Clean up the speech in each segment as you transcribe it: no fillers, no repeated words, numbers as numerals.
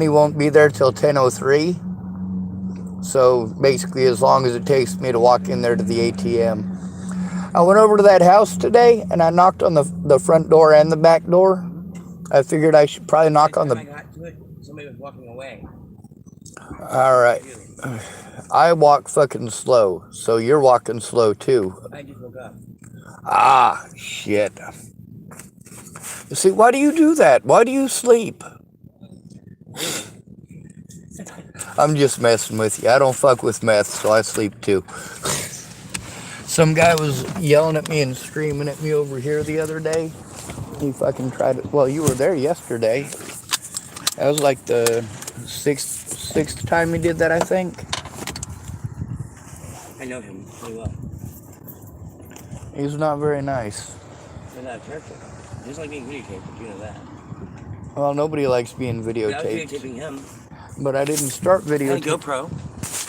he won't be there till 10:03. So basically, as long as it takes me to walk in there to the ATM. I went over to that house today and I knocked on the front door and the back door. I figured I should probably By knock the on time the. I got to it, somebody was walking away. All right. I walk fucking slow, so you're walking slow too. I just woke up. Ah, shit. See, why do you do that? Why do you sleep? I'm just messing with you. I don't fuck with meth, so I sleep too. Some guy was yelling at me and screaming at me over here the other day. He fucking tried it. Well, you were there yesterday. That was like the sixth time he did that, I think. I know him pretty well. He's not very nice. He's not a character. Just like being videotaped, but you know that. Well, nobody likes being But I was videotaped. videotaping him. But I didn't start I had a videotaping. GoPro.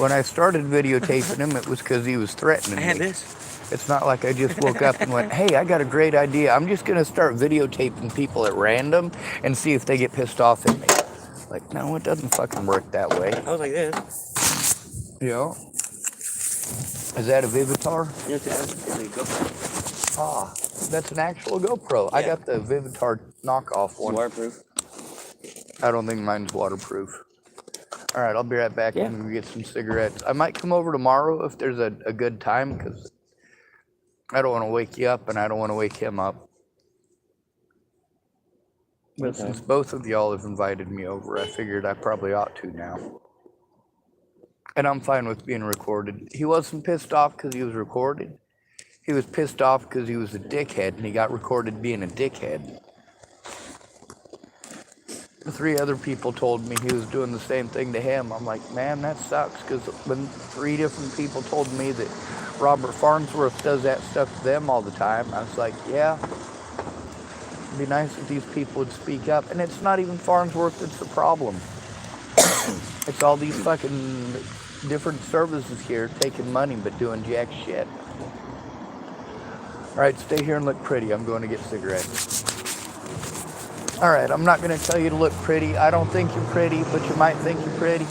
When I started videotaping him, it was because he was threatening I had me. this. It's not like I just woke up and went, hey, I got a great idea. I'm just going to start videotaping people at random and see if they get pissed off at me. Like, no, it doesn't fucking work that way. I was like this. Yeah. Is that a Vivitar? It's a GoPro. Ah, that's an actual GoPro. Yeah. I got the Vivitar knockoff one. Waterproof. I don't think mine's waterproof. All right, I'll be right back. Yeah. I'm going to get some cigarettes. I might come over tomorrow if there's a good time, because I don't want to wake you up and I don't want to wake him up. But since both of y'all have invited me over, I figured I probably ought to now. And I'm fine with being recorded. He wasn't pissed off because he was recorded. He was pissed off because he was a dickhead and he got recorded being a dickhead. 3 other people told me he was doing the same thing to him. I'm like, man, that sucks, because when 3 different people told me that Robert Farnsworth does that stuff to them all the time, I was like, yeah, it'd be nice if these people would speak up. And it's not even Farnsworth that's the problem. It's all these fucking different services here taking money but doing jack shit. All right, stay here and look pretty. I'm going to get cigarettes. All right, I'm not going to tell you to look pretty. I don't think you're pretty, but you might think you're pretty.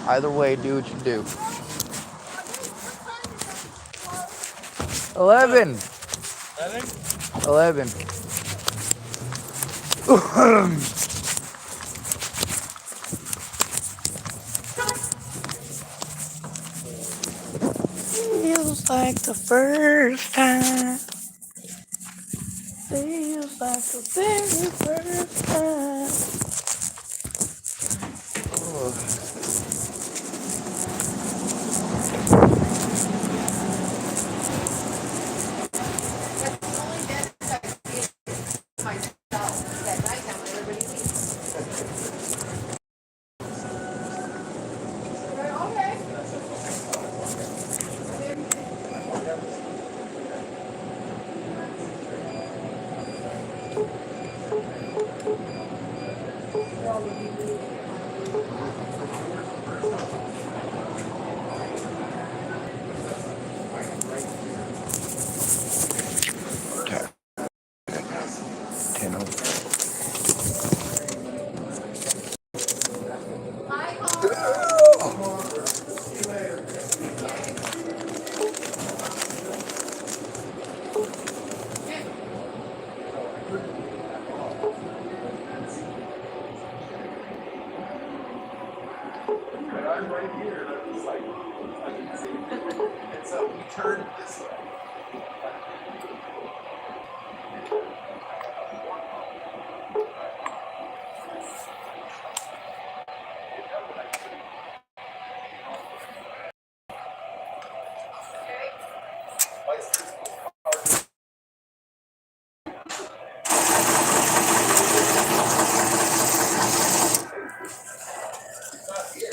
Either way, do what you do. 11. 11. Feels like the first time. Feels like the very first time. Oh.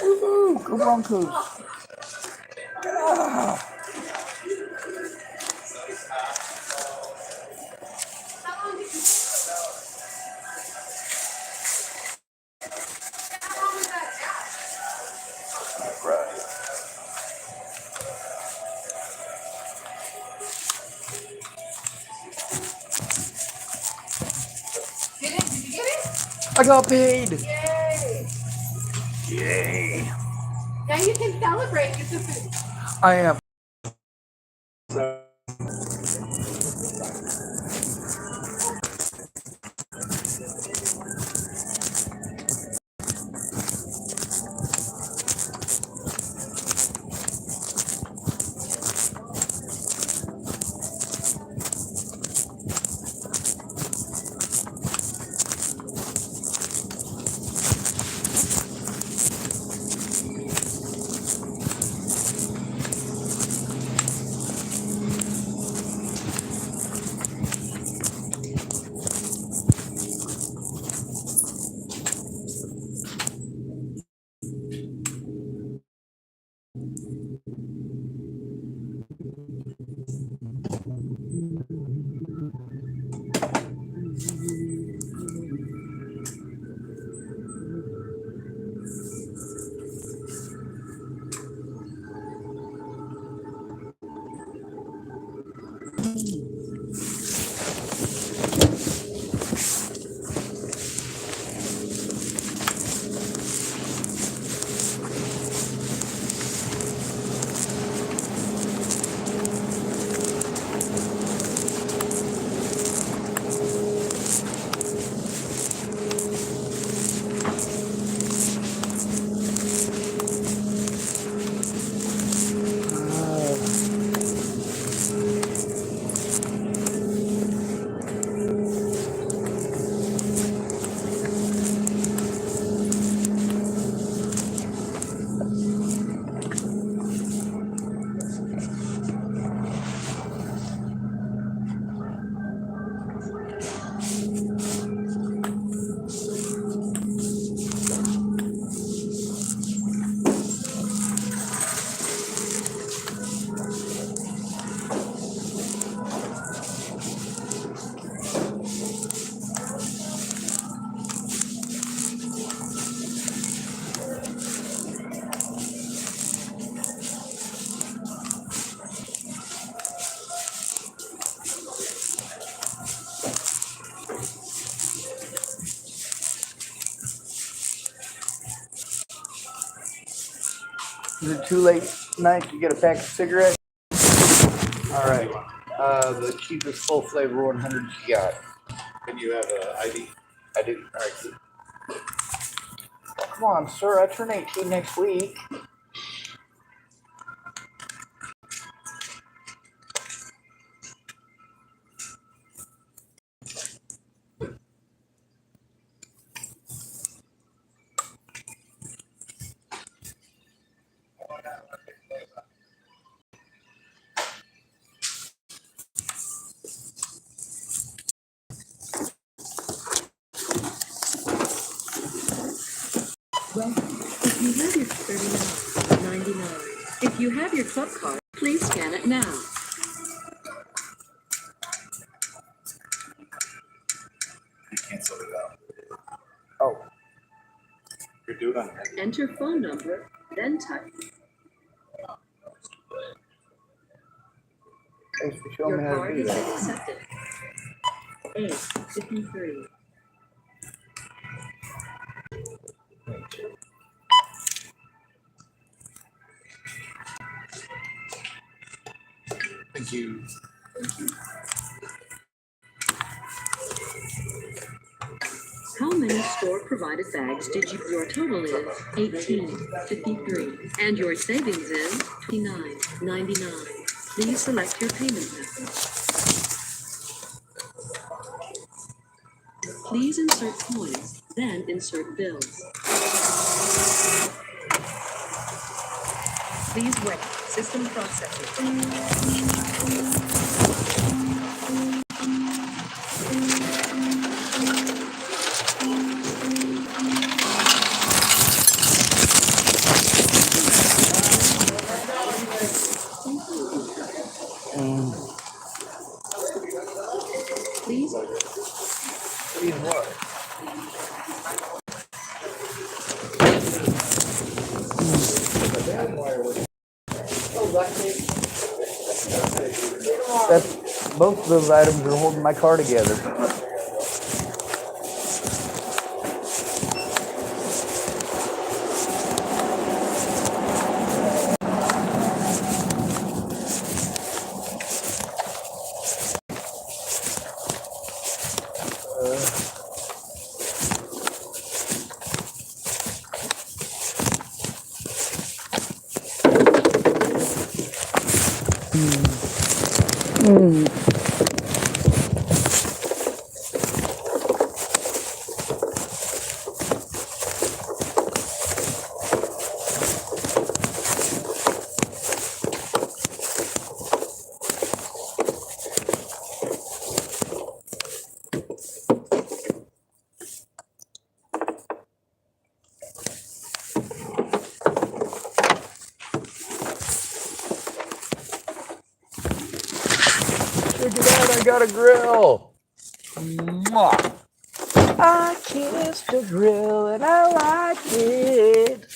Woohoo! Go Broncos! Ah. I got paid! Yay! Yay. Now you can celebrate. Get the food. I am. Is it too late tonight to get a pack of cigarettes? All right. The cheapest full flavor 100s you got. And you have an ID? I do. All right. Come on, sir. I turn 18 next week. If you have your club card, please scan it now. You canceled it out. Oh. You're doing it. Enter phone number, then type. Thanks for showing Your me how to card do has been that. accepted. 853. Thank you. How many store-provided bags did you? Your total is 1853, and your savings is 29.99. Please select your payment method. Please insert coins, then insert bills. Please wait. System processing. Please. Please what? That's, both of those items are holding my car together. Check it out, I got a grill. Mwah. I kissed the grill and I like it.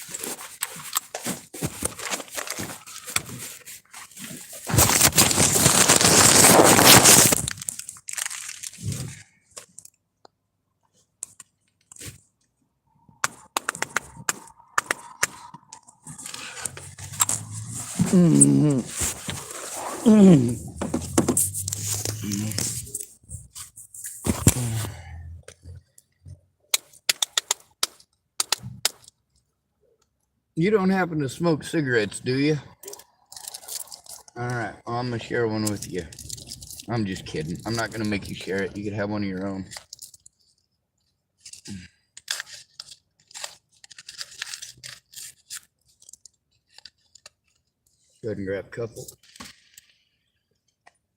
You don't happen to smoke cigarettes, do you? Alright, well, I'm going to share one with you. I'm just kidding. I'm not going to make you share it. You can have one of your own. Go ahead and grab a couple.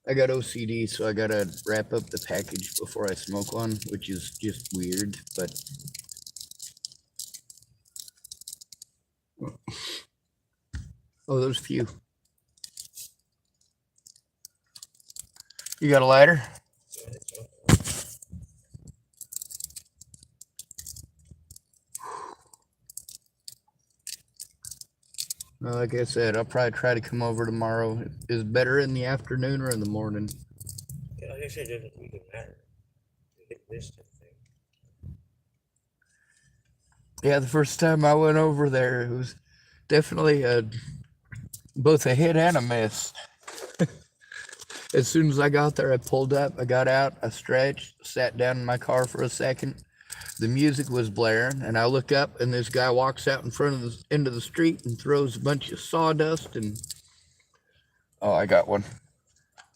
I got OCD, so I got to wrap up the package before I smoke one, which is just weird, but... Oh, there's a few. You got a lighter? Well, like I said, I'll probably try to come over tomorrow. Is it better in the afternoon or in the morning? Yeah, like I said, it doesn't matter. Hit this type of thing. Yeah, the first time I went over there, it was definitely both a hit and a miss. As soon as I got there, I pulled up, I got out, I stretched, sat down in my car for a second. The music was blaring, and I look up, and this guy walks out in front of the end of the street and throws a bunch of sawdust and... Oh, I got one.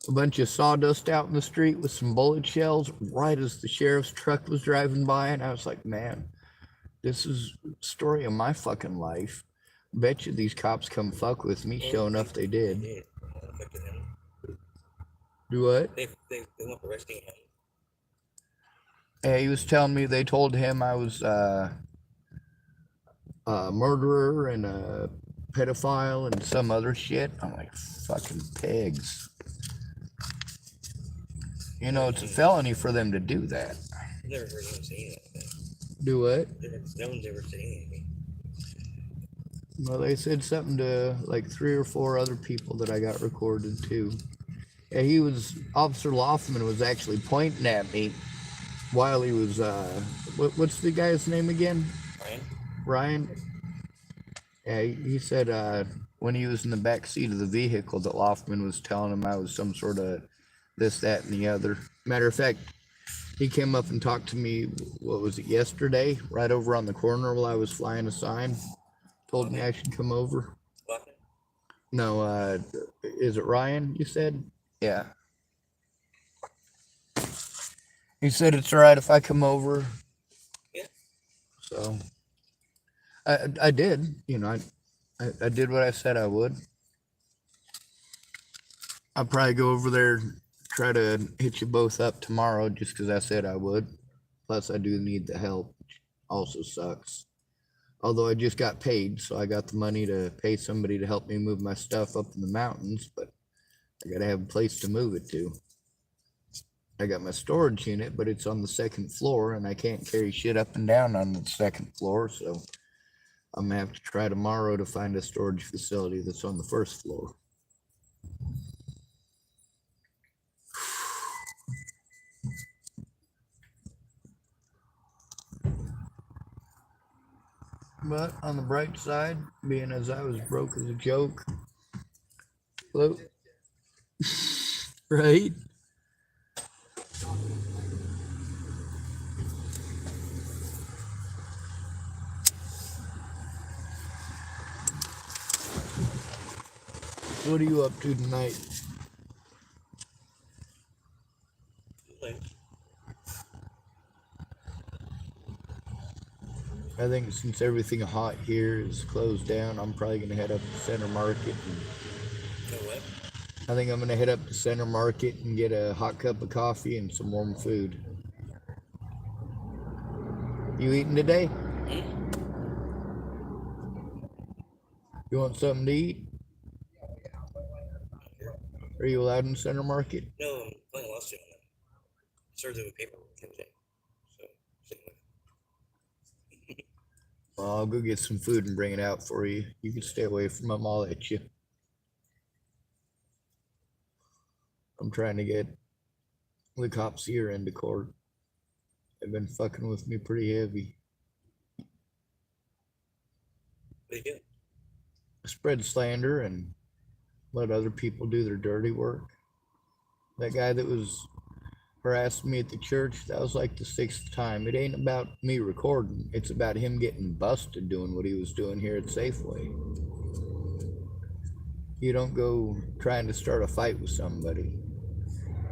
A bunch of sawdust out in the street with some bullet shells right as the sheriff's truck was driving by, and I was like, man, this is the story of my fucking life. Bet you these cops come fuck with me. Sure enough, they did. Do what? They weren't arresting him. Yeah, he was telling me they told him I was a murderer and a pedophile and some other shit. I'm like, fucking pigs. You know, it's a felony for them to do that. I've never heard anyone say that. Do what? No one's ever said anything. Well, they said something to like 3 or 4 other people that I got recorded too. Yeah, Officer Loffman was actually pointing at me while he was, what's the guy's name again? Bryan? Yeah, he said when he was in the back seat of the vehicle that Loffman was telling him I was some sort of this, that, and the other. Matter of fact, he came up and talked to me, what was it, yesterday, right over on the corner while I was flying a sign. Told me I should come over. No, is it Ryan, you said? Yeah. He said it's all right if I come over. Yeah. So I did, you know, I did what I said I would. I'll probably go over there, try to hit you both up tomorrow just because I said I would. Plus I do need the help, which also sucks. Although I just got paid, so I got the money to pay somebody to help me move my stuff up in the mountains, but I gotta have a place to move it to. I got my storage unit, but it's on the 2nd floor, and I can't carry shit up and down on the 2nd floor, so I'm gonna have to try tomorrow to find a storage facility that's on the 1st floor. But on the bright side, being as I was broke as a joke, hello, right? What are you up to tonight? I think since everything hot here is closed down, I'm probably gonna head up to Center Market. You know what? I think I'm gonna head up to Center Market and get a hot cup of coffee and some warm food. You eating today? You want something to eat? Are you allowed in Center Market? No, I'm playing a lawsuit on that. Served it with paperwork the other day. So, sitting with it. Well, I'll go get some food and bring it out for you. You can stay away from them. I'll let you. I'm trying to get the cops here into court. They've been fucking with me pretty heavy. What do you do? Spread slander and let other people do their dirty work. That guy that was harassing me at the church, that was like the 6th time. It ain't about me recording. It's about him getting busted doing what he was doing here at Safeway. You don't go trying to start a fight with somebody.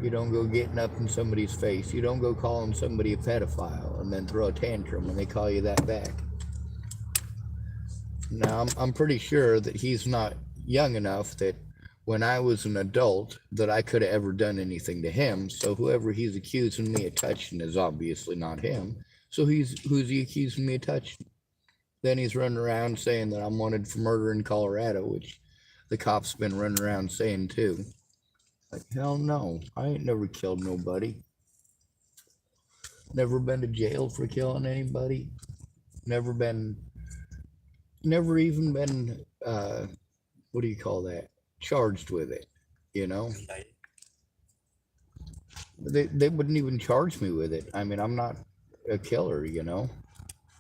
You don't go getting up in somebody's face. You don't go calling somebody a pedophile and then throw a tantrum when they call you that back. Now, I'm pretty sure that he's not young enough that when I was an adult that I could have ever done anything to him. So whoever he's accusing me of touching is obviously not him. So who's he accusing me of touching? Then he's running around saying that I'm wanted for murder in Colorado, which the cops been running around saying too. Like, hell no, I ain't never killed nobody. Never been to jail for killing anybody. Never even been, what do you call that? Charged with it, you know? They wouldn't even charge me with it. I mean, I'm not a killer, you know?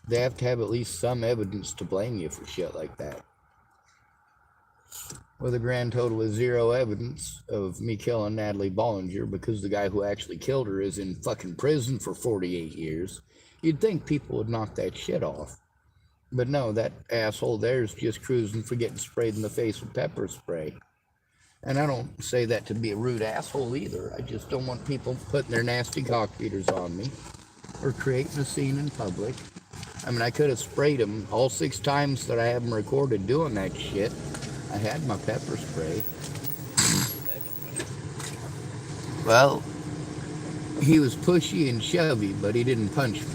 They have to have at least some evidence to blame you for shit like that. With a grand total of 0 evidence of me killing Natalie Bollinger because the guy who actually killed her is in fucking prison for 48 years, you'd think people would knock that shit off. But no, that asshole there's just cruising for getting sprayed in the face with pepper spray. And I don't say that to be a rude asshole either. I just don't want people putting their nasty cock beaters on me or creating a scene in public. I mean, I could have sprayed him all 6 times that I have him recorded doing that shit. I had my pepper spray. Well, he was pushy and shovey, but he didn't punch me.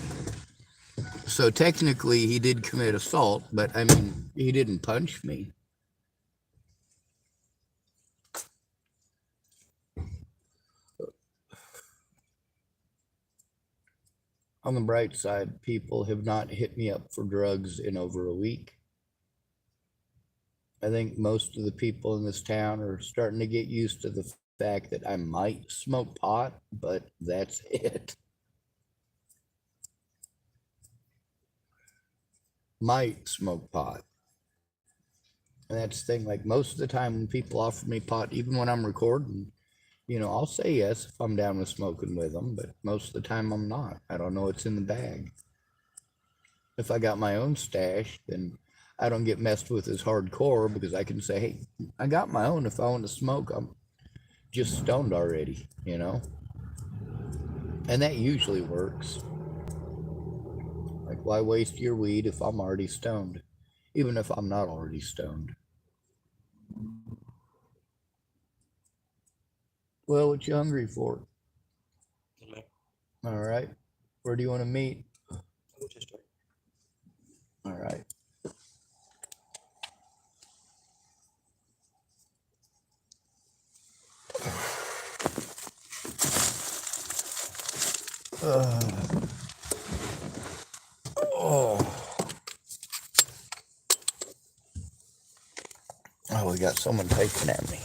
So technically he did commit assault, but I mean, he didn't punch me. On the bright side, people have not hit me up for drugs in over a week. I think most of the people in this town are starting to get used to the fact that I might smoke pot, but that's it. Might smoke pot. And that's the thing, like most of the time when people offer me pot, even when I'm recording, you know, I'll say yes if I'm down with smoking with them, but most of the time I'm not. I don't know what's in the bag. If I got my own stash, then I don't get messed with as hardcore because I can say, hey, I got my own. If I want to smoke, I'm just stoned already, you know? And that usually works. Like, why waste your weed if I'm already stoned? Even if I'm not already stoned. Well, what you hungry for? All right. Where do you want to meet? All right. Oh, we got someone typing at me.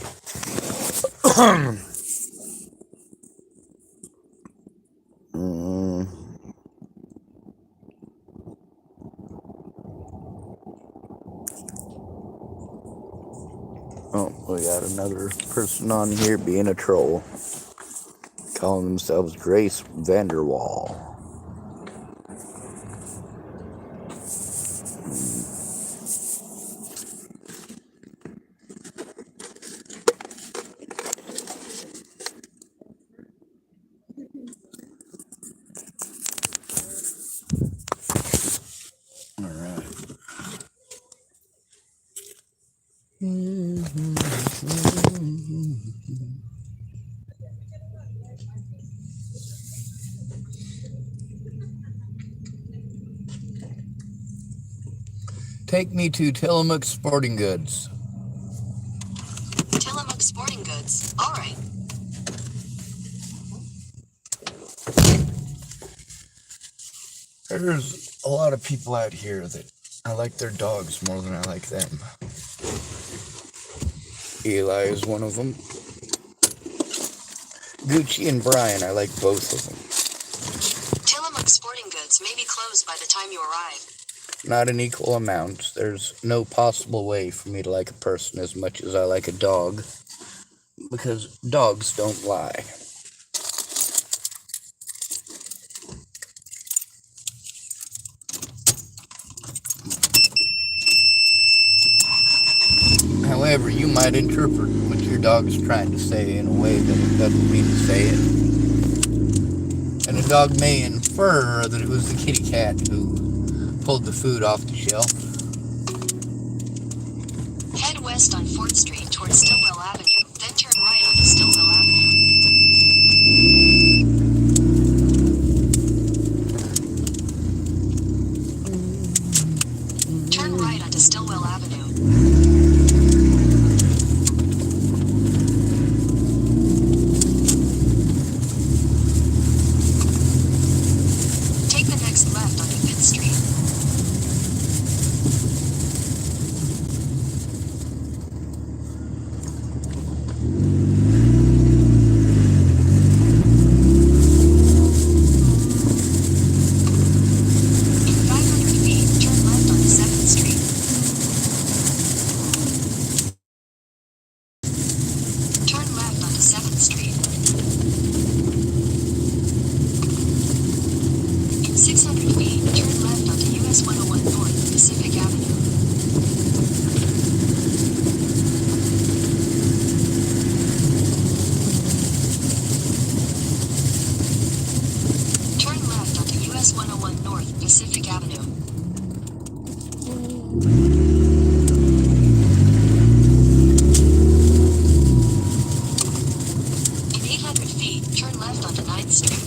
Oh, we got another person on here being a troll. Calling themselves Grace Vanderwall. All Take me to Tillamook Sporting Goods. Tillamook Sporting Goods. All right. There's a lot of people out here that I like their dogs more than I like them. Eli is one of them. Gucci and Bryan, I like both of them. Tillamook Sporting Goods may be closed by the time you arrive. Not in equal amounts. There's no possible way for me to like a person as much as I like a dog, because dogs don't lie. However, you might interpret what your dog is trying to say in a way that it doesn't mean to say it. And a dog may infer that it was the kitty cat who pulled the food off the shelf. Head west on 4th Street towards Stillwell Avenue, then turn right onto Stillwell Avenue. Turn right onto Stillwell Avenue. Take the next left onto 5th Street. In 500 feet, turn left onto 7th Street. Turn left onto 7th Street. In 600 feet, turn left onto US 101 North Pacific Avenue. Turn left onto US 101 North Pacific Avenue. In 800 feet, turn left onto 9th Street.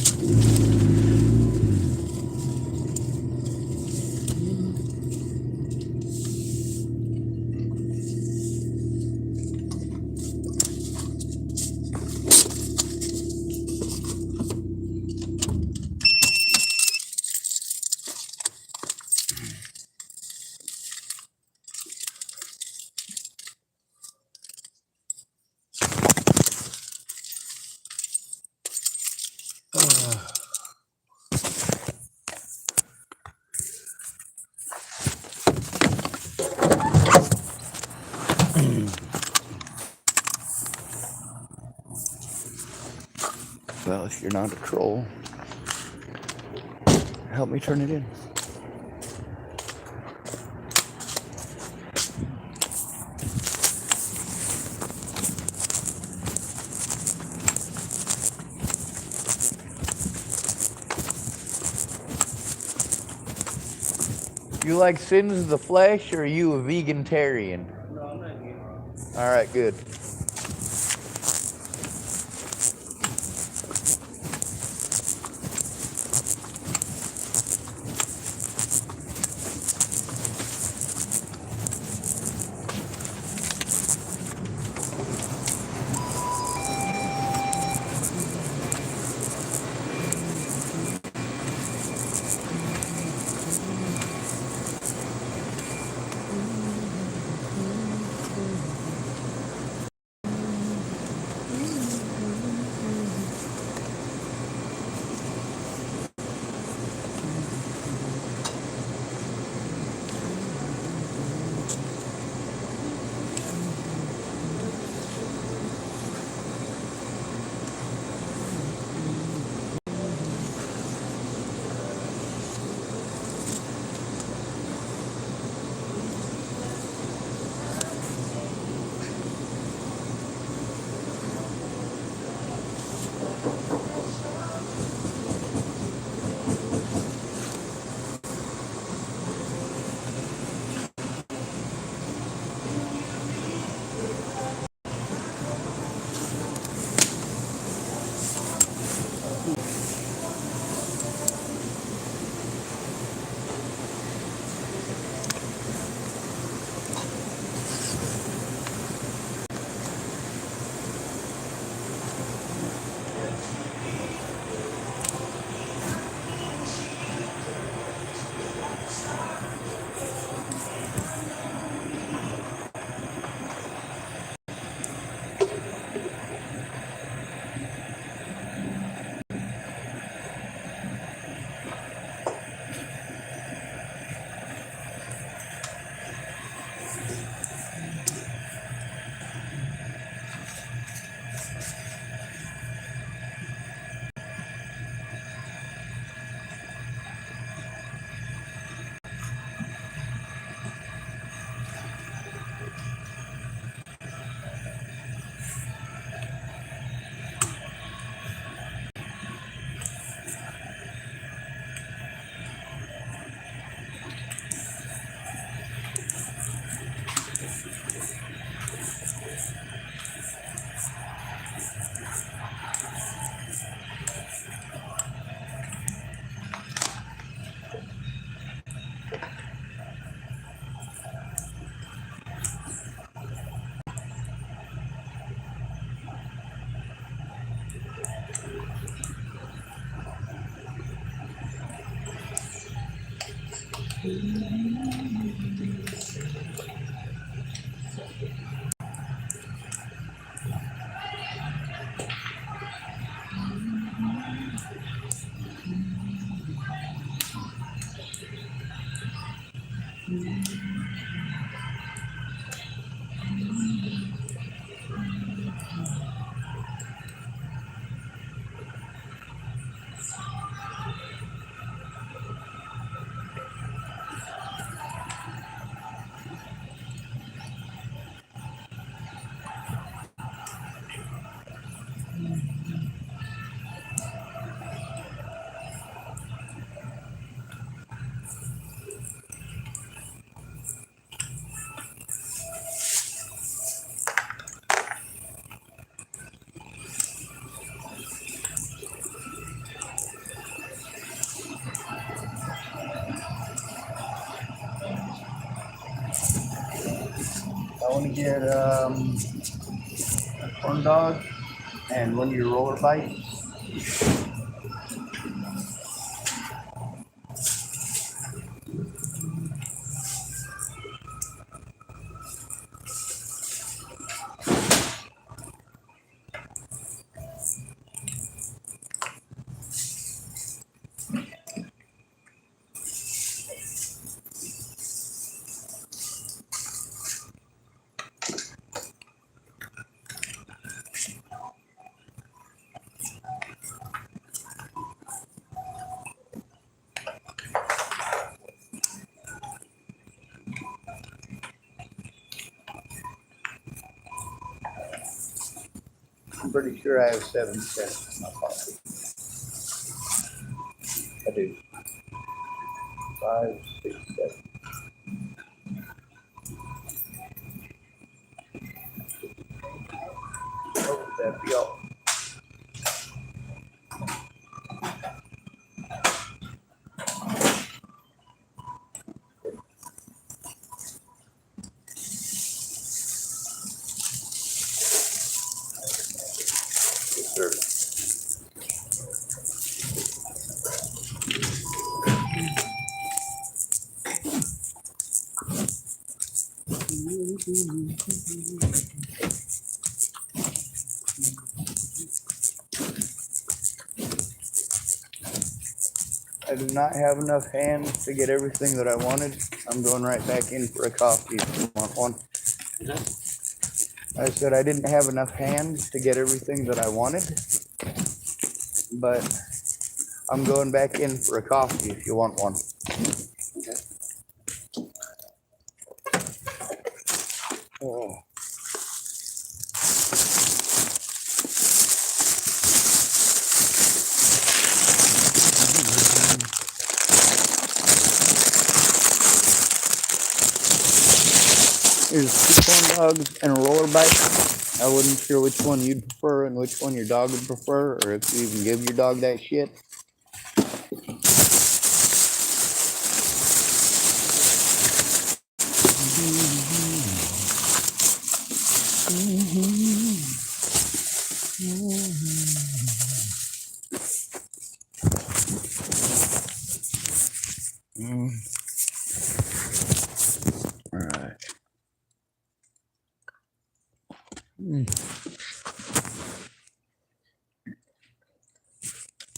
Well, if you're not a troll, help me turn it in. You like sins of the flesh, or are you a vegetarian? No, I'm not here. All right, good. I want to get a corn dog and one of your roller bites. I'm pretty sure I have 7 cents in my pocket. I do. 5, 6, 7. Oh, that'd be all. Yes, sir. I do not have enough hands to get everything that I wanted. I'm going right back in for a coffee if you want one. I said I didn't have enough hands to get everything that I wanted, but I'm going back in for a coffee if you want one. Okay. Oh. Here's 2 corn dogs and a roller bite. I wasn't sure which one you'd prefer and which one your dog would prefer, or if you even give your dog that shit. All right.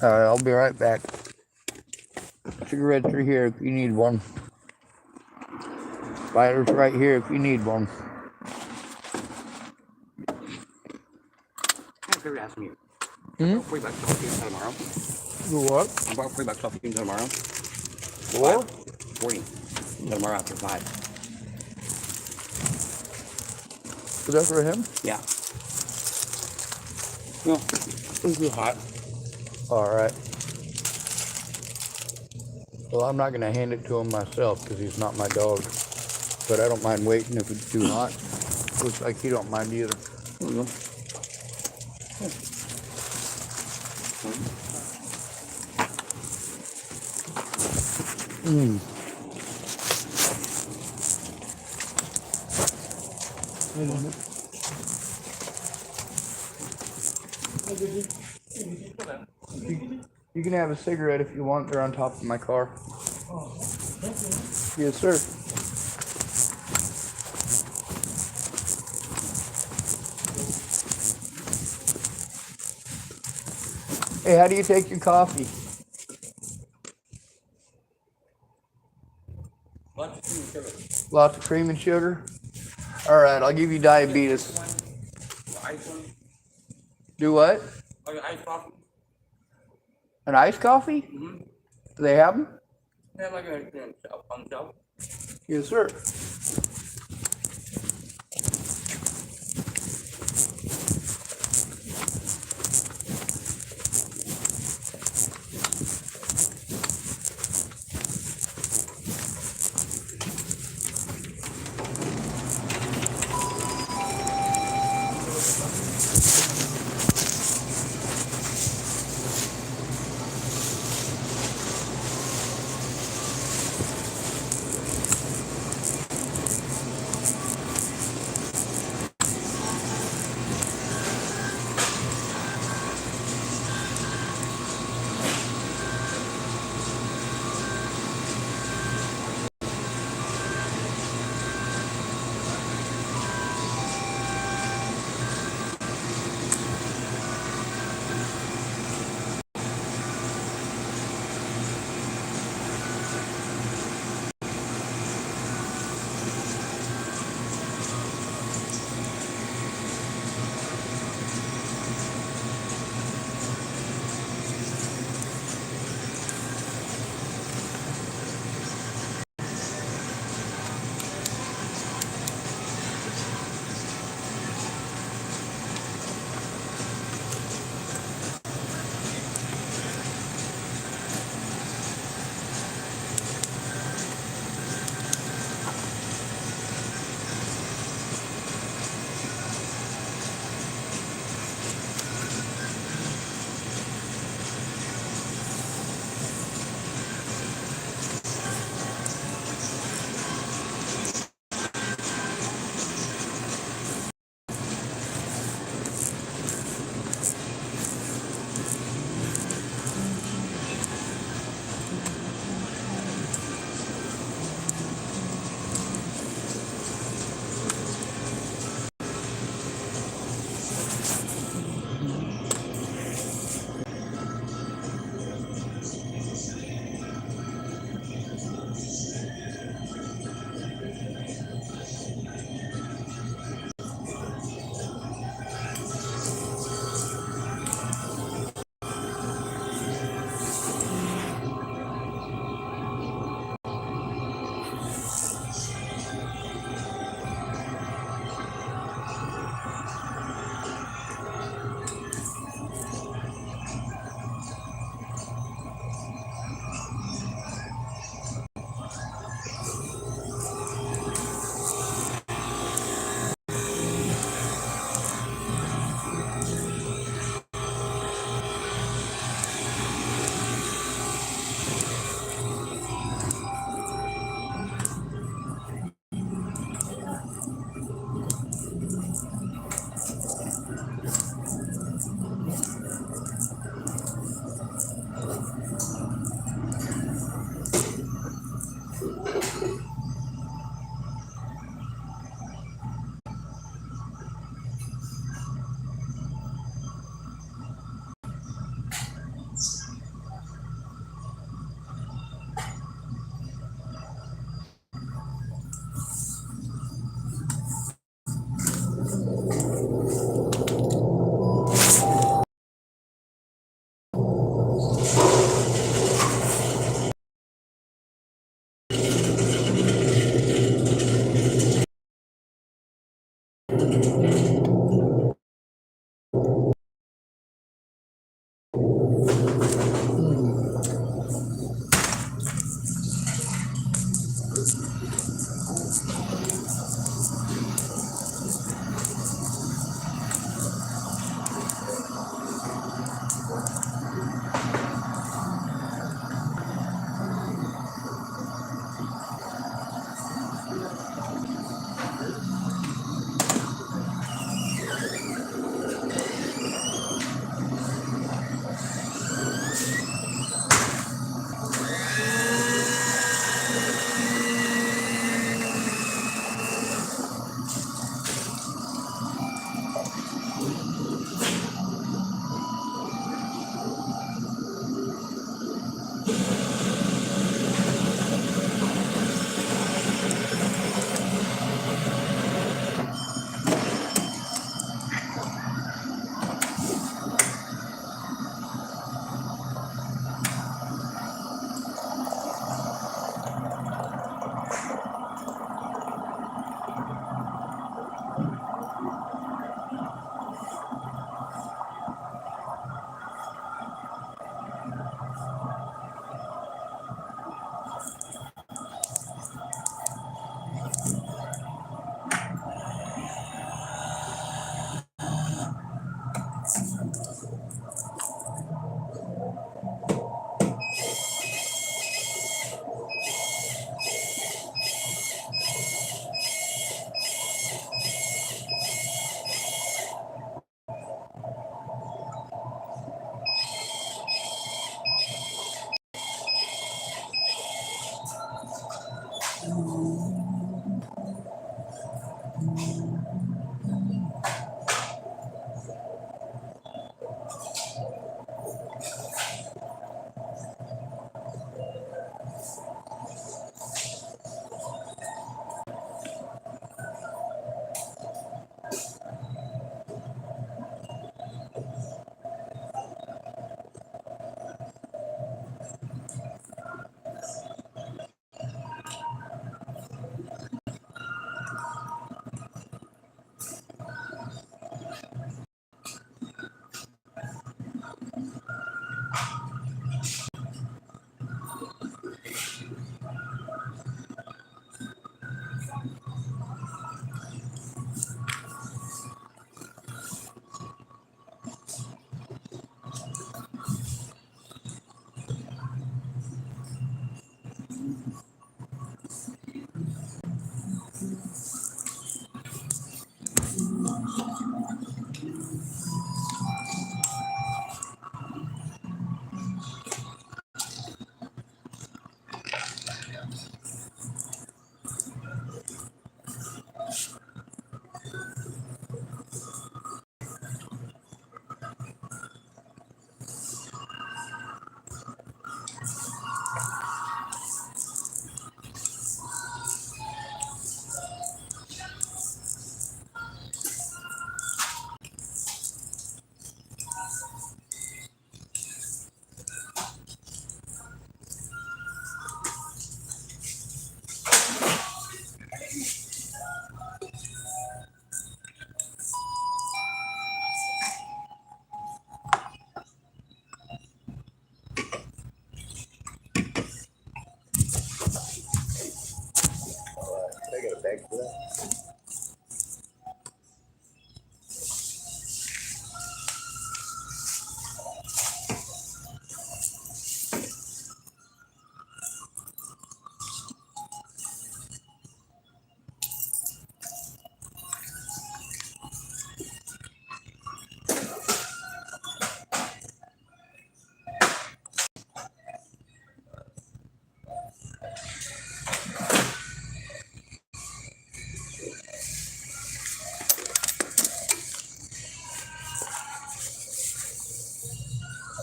All right, I'll be right back. Cigarettes are here if you need one. Lighters right here if you need one. I have a favor to ask from you. Hmm? $40 coffee tomorrow. What? I bought $40 coffee tomorrow. What? 40. Tomorrow after 5. Is that for him? Yeah. No, it's too hot. All right. Well, I'm not going to hand it to him myself because he's not my dog. But I don't mind waiting if it's too hot. Looks like he don't mind either. There we go. Mm. You can have a cigarette if you want. They're on top of my car. Yes, sir. Hey, how do you take your coffee? Lots of cream and sugar? All right, I'll give you diabetes. Do what? An iced coffee? Mm-hmm. Do they have them? Yeah, like a on shelf. Yes, sir.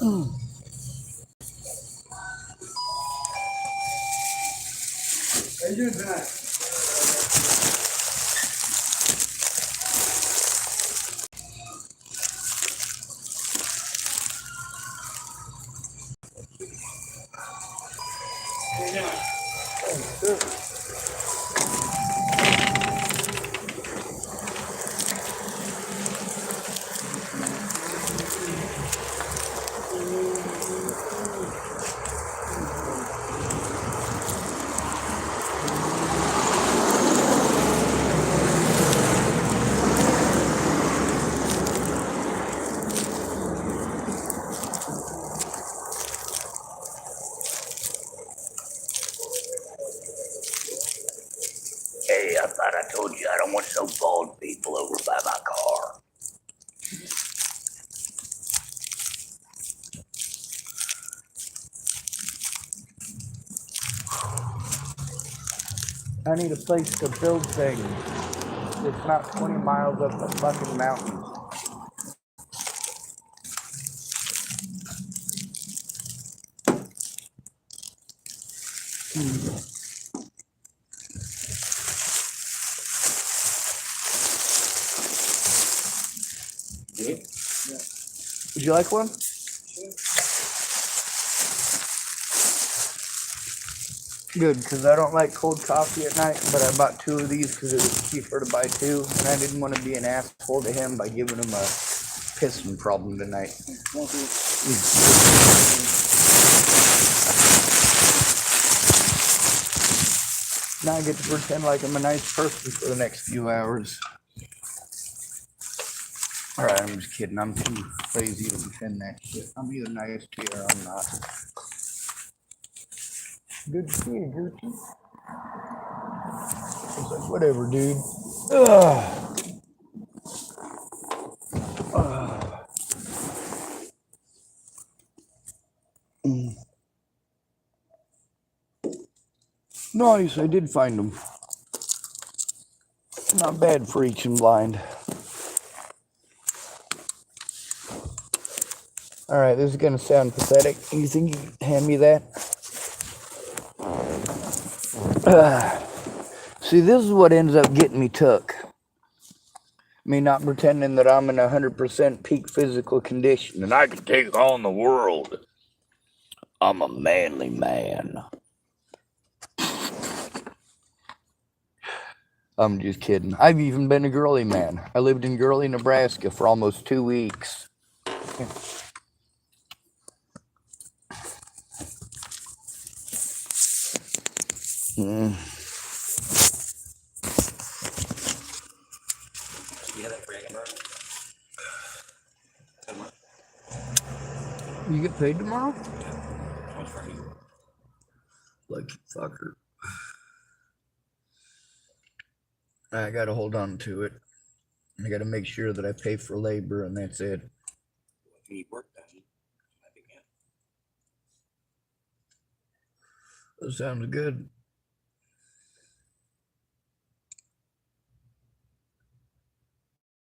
How you doing tonight? Hey, I thought I told you I don't want no bald people over by my car. I need a place to build things. It's not 20 miles up the fucking mountains. Would you like one? Good, because I don't like cold coffee at night, but I bought 2 of these because it was cheaper to buy 2, and I didn't want to be an asshole to him by giving him a pissing problem tonight. Now I get to pretend like I'm a nice person for the next few hours. Alright, I'm just kidding. I'm too lazy to pretend that shit. I'm either nice to you or I'm not. Good to see you, Gucci. It's like, whatever, dude. Ugh. Ugh. Nice, I did find them. Not bad for reaching blind. Alright, this is gonna sound pathetic. You think you can hand me that? See, this is what ends up getting me took. Me not pretending that I'm in 100% peak physical condition and I can take on the world. I'm a manly man. I'm just kidding. I've even been a girly man. I lived in Gurley, Nebraska for almost 2 weeks. Yeah, that Bryan bar. Tomorrow. You get paid tomorrow? Tomorrow's Friday. Lucky fucker. I gotta hold on to it. I gotta make sure that I pay for labor and that's it. If you need work done, I think, yeah. That sounds good.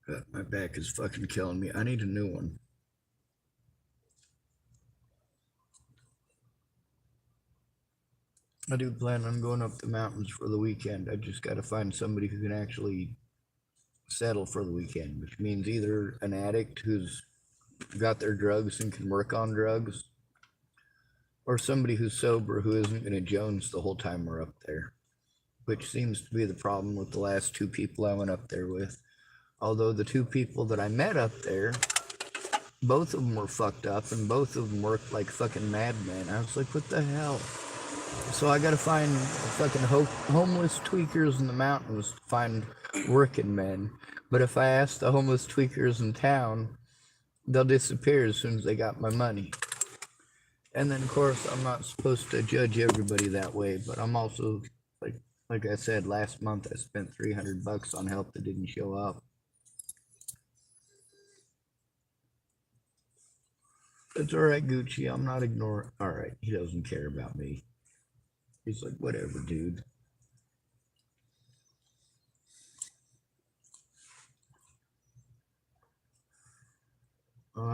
God, my back is fucking killing me. I need a new one. I do plan on going up the mountains for the weekend. I just gotta find somebody who can actually settle for the weekend, which means either an addict who's got their drugs and can work on drugs, or somebody who's sober who isn't gonna Jones the whole time we're up there, which seems to be the problem with the last 2 people I went up there with. Although the 2 people that I met up there, both of them were fucked up and both of them worked like fucking madmen. I was like, what the hell? So I gotta find fucking homeless tweakers in the mountains to find working men. But if I ask the homeless tweakers in town, they'll disappear as soon as they got my money. And then of course I'm not supposed to judge everybody that way, but I'm also like I said, last month I spent $300 on help that didn't show up. It's alright, Gucci. I'm not ignoring. Alright, he doesn't care about me. He's like, whatever, dude.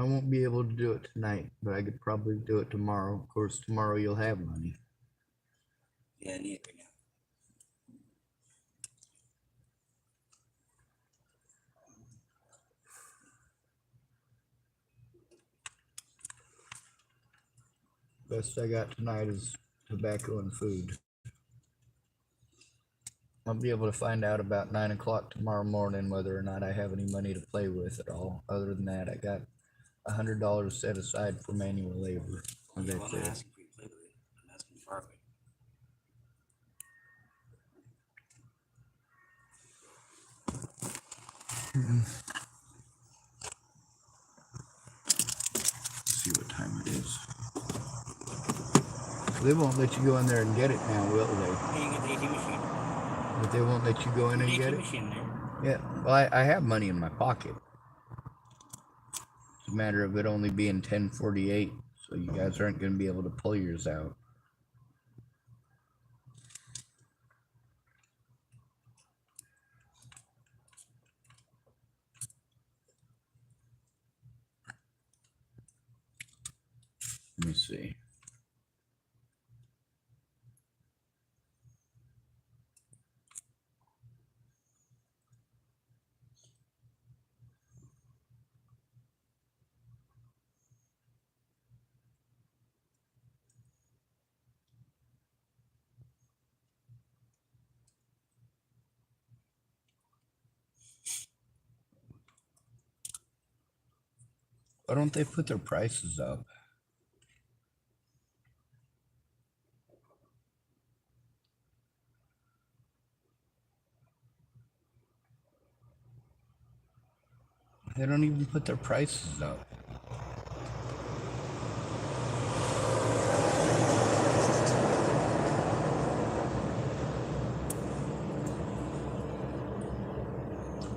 I won't be able to do it tonight, but I could probably do it tomorrow. Of course, tomorrow you'll have money. Yeah, I need it right now. Best I got tonight is tobacco and food. I'll be able to find out about 9 o'clock tomorrow morning whether or not I have any money to play with at all. Other than that, I got $100 set aside for manual labor. And Yeah, well, that's I'm not it. asking for you to play with it. I'm asking for it. See what time it is. They won't let you go in there and get it now, will they? Hey, you got the AT machine. But they won't let you go in and There's get an it? AT machine there. Yeah, well, I have money in my pocket. It's a matter of it only being 10:48, so you guys aren't going to be able to pull yours out. Let me see. Why don't they put their prices up? They don't even put their prices up.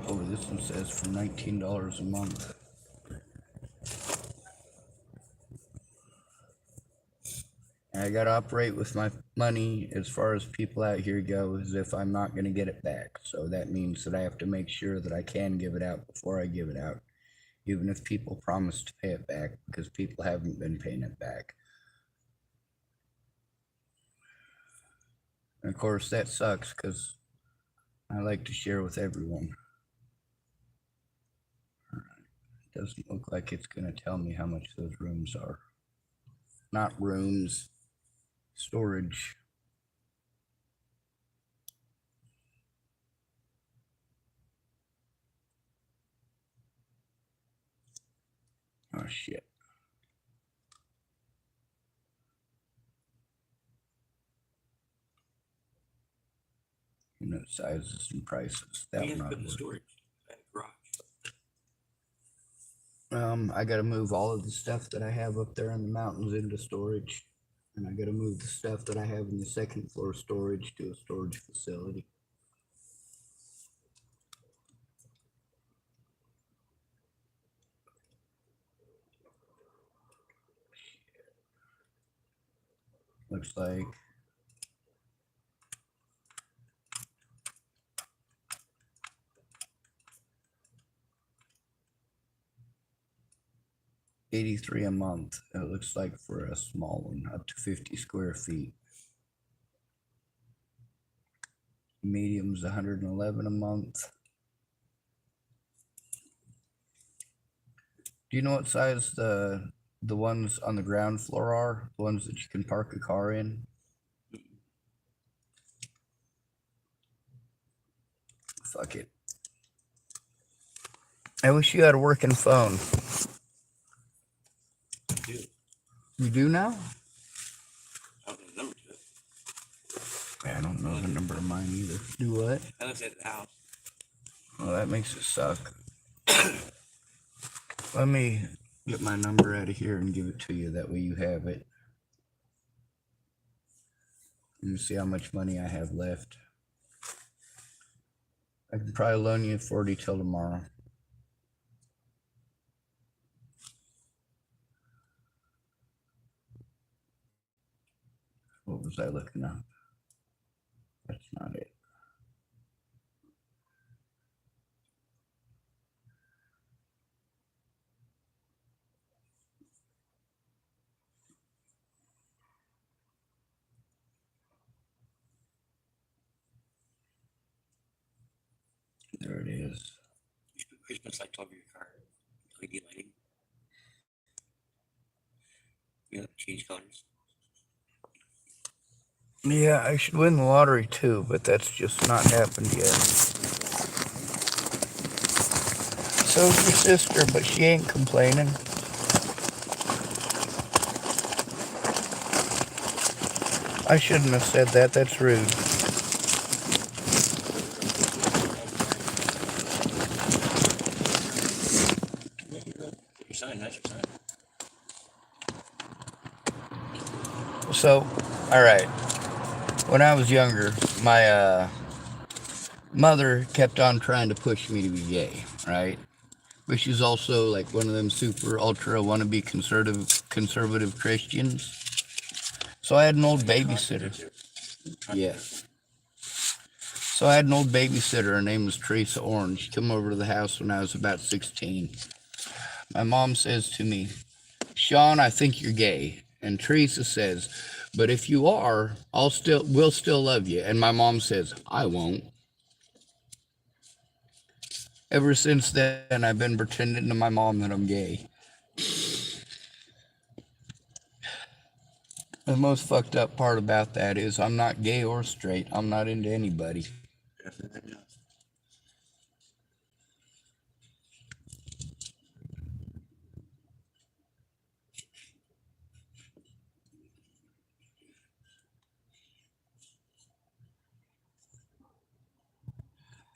Oh, this one says for $19 a month. I gotta operate with my money as far as people out here go as if I'm not gonna get it back. So that means that I have to make sure that I can give it out before I give it out, even if people promise to pay it back, because people haven't been paying it back. And of course, that sucks because I like to share with everyone. It doesn't look like it's gonna tell me how much those rooms are. Not rooms, storage. Oh shit. Unit sizes and prices. That You one have to ought put in to the work. storage. That garage. I gotta move all of the stuff that I have up there in the mountains into storage. And I gotta move the stuff that I have in the second floor storage to a storage facility. Looks like $83 a month. It looks like for a small one, up to 50 square feet. Medium's 111 a month. Do you know what size the ones on the ground floor are? The ones that you can park a car in? Fuck it. I wish you had a working phone. Dude, You do now? I don't know the number to it. I don't know the number of mine either. Do what? I left it at the house. Well, that makes it suck. Let me get my number out of here and give it to you. That way you have it. Let me see how much money I have left. I can probably loan you 40 till tomorrow. What was I looking up? That's not it. There it is. You should put Christmas lights over your car. LED lighting. You know, change colors. Yeah, I should win the lottery too, but that's just not happened yet. So's your sister, but she ain't complaining. I shouldn't have said that. That's rude. Your sign, that's your sign. So, all right. When I was younger, my mother kept on trying to push me to be gay, right? But she's also like one of them super ultra wannabe conservative Christians. So I had an old babysitter. Yeah. So I had an old babysitter. Her name was Teresa Orange. She came over to the house when I was about 16. My mom says to me, Sean, I think you're gay. And Teresa says, but if you are, we'll still love you. And my mom says, I won't. Ever since then, I've been pretending to my mom that I'm gay. The most fucked up part about that is I'm not gay or straight. I'm not into anybody.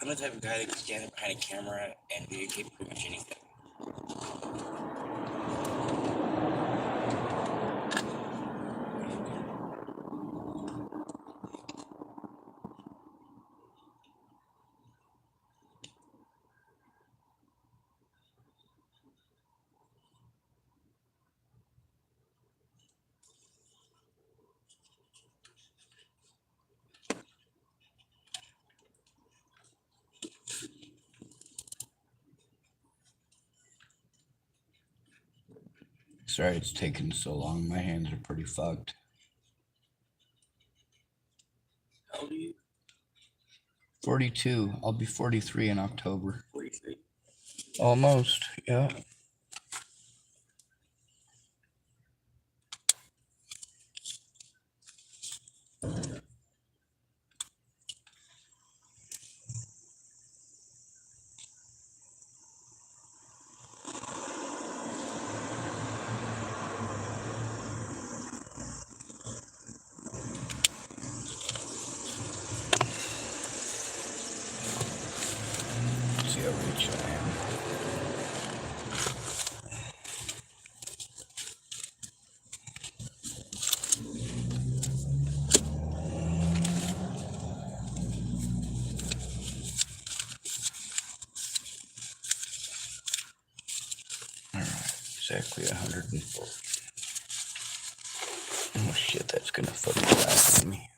I'm the type of guy that can stand behind a camera and videotape pretty much anything. Sorry it's taking so long. My hands are pretty fucked. How old are you? 42. I'll be 43 in October. 43. Almost, yeah. Let's see how rich I am. Exactly 104. Oh shit, that's gonna fucking laugh at me.